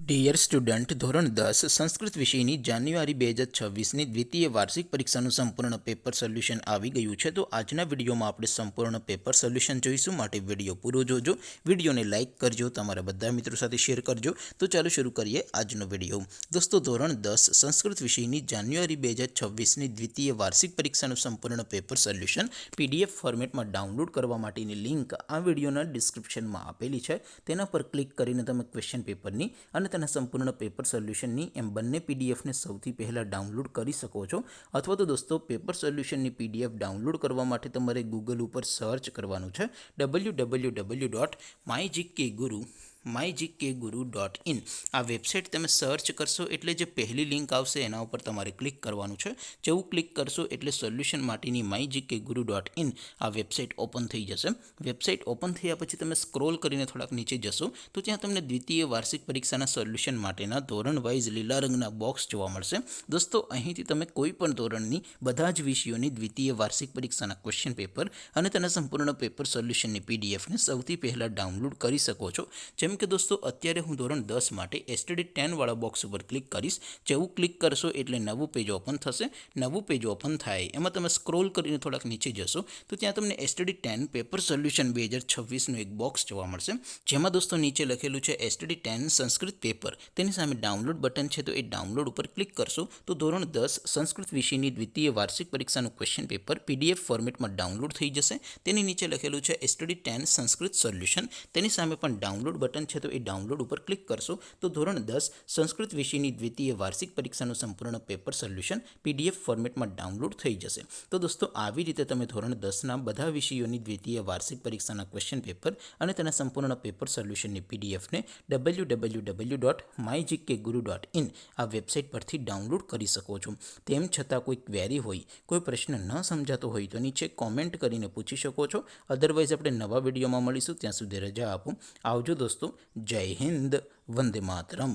Dear student, ધોરણ 10 સંસ્કૃત વિષયની જાન્યુઆરી 2026ની દ્વિતીય વાર્ષિક પરીક્ષાનું સંપૂર્ણ પેપર સોલ્યુશન આવી ગયું છે. તો આજના વિડીયોમાં આપણે સંપૂર્ણ પેપર સોલ્યુશન જોઈશું. માટે વિડીયો પૂરો જોજો. વિડીયોને લાઇક કરજો, તમારા બધા મિત્રો સાથે શેર કરજો. તો ચાલો શરૂ કરીએ આજનો વિડીયો. દોસ્તો, ધોરણ 10 સંસ્કૃત વિષયની જાન્યુઆરી 2026ની દ્વિતીય વાર્ષિક પરીક્ષાનું સંપૂર્ણ પેપર સોલ્યુશન PDF ફોર્મેટમાં ડાઉનલોડ કરવા માટેની લિંક આ વિડીયોના ડિસ્ક્રિપ્શનમાં આપેલી છે. તેના પર ક્લિક કરીને તમે ક્વેશ્ચન પેપરની અને તેના સંપૂર્ણ પેપર સોલ્યુશનની એમ બંને PDFને સૌથી પહેલાં ડાઉનલોડ કરી શકો છો. અથવા તો દોસ્તો, પેપર સોલ્યુશનની PDF ડાઉનલોડ કરવા માટે તમારે ગૂગલ ઉપર સર્ચ કરવાનું છે www.mygkguru.in. આ વેબસાઇટ તમે સર્ચ કરશો એટલે જે પહેલી લિંક આવશે એના ઉપર તમારે ક્લિક કરવાનું છે. જેવું ક્લિક કરશો એટલે સોલ્યુશન માટેની mygkguru.in આ વેબસાઇટ ઓપન થઈ જશે. વેબસાઇટ ઓપન થયા પછી તમે સ્ક્રોલ કરીને થોડાક નીચે જશો તો ત્યાં તમને દ્વિતીય વાર્ષિક પરીક્ષાના સોલ્યુશન માટેના ધોરણ વાઇઝ લીલા રંગના બોક્સ જોવા મળશે. દોસ્તો, અહીંથી તમે કોઈ પણ ધોરણની બધા જ વિષયોની દ્વિતીય વાર્ષિક પરીક્ષાના ક્વેશ્ચન પેપર અને તેના સંપૂર્ણ પેપર સોલ્યુશનની PDFને સૌથી પહેલાં ડાઉનલોડ કરી શકો છો. જેમ કે દોસ્તો, અત્યારે હું ધોરણ 10 માટે STD10 વાળા બોક્સ ઉપર ક્લિક કરીશ. જેવું ક્લિક કરશો એટલે નવું પેજ ઓપન થશે. નવું પેજ ઓપન થાય એમાં તમે સ્ક્રોલ કરીને થોડાક નીચે જશો તો ત્યાં તમને STD10 પેપર સોલ્યુશન 2026નું એક બોક્સ જોવા મળશે. જેમાં દોસ્તો નીચે લખેલું છે STD10 સંસ્કૃત પેપર. તેની સામે ડાઉનલોડ બટન છે, તો એ ડાઉનલોડ ઉપર ક્લિક કરશો તો ધોરણ 10 સંસ્કૃત વિષયની દ્વિતીય વાર્ષિક પરીક્ષાનું ક્વેશ્ચન પેપર PDF ફોર્મેટમાં ડાઉનલોડ થઈ જશે. તેની નીચે લખેલું છે STD10 સંસ્કૃત સોલ્યુશન. તેની સામે પણ ડાઉનલોડ બટન છે, તો એ ડાઉનલોડ ઉપર ક્લિક કરશો તો ધોરણ 10 સંસ્કૃત વિષયની દ્વિતીય વાર્ષિક પરીક્ષાનું સંપૂર્ણ પેપર સોલ્યુશન PDF ફોર્મેટમાં ડાઉનલોડ થઈ જશે. તો દોસ્તો, આવી રીતે તમે ધોરણ 10ના બધા વિષયોની દ્વિતીય વાર્ષિક પરીક્ષાના ક્વેશ્ચન પેપર અને તેના સંપૂર્ણ પેપર સોલ્યુશનની PDFને www.mygkguru.in આ વેબસાઇટ પરથી ડાઉનલોડ કરી શકો છો. તેમ છતાં કોઈ ક્વેરી હોય, કોઈ પ્રશ્ન ન સમજાતો હોય તો નીચે કોમેન્ટ કરીને પૂછી શકો છો. અદરવાઇઝ આપણે નવા વિડીયોમાં મળીશું. ત્યાં સુધી રજા આપો. આવજો દોસ્તો. જય હિન્દ. વંદે માતરમ.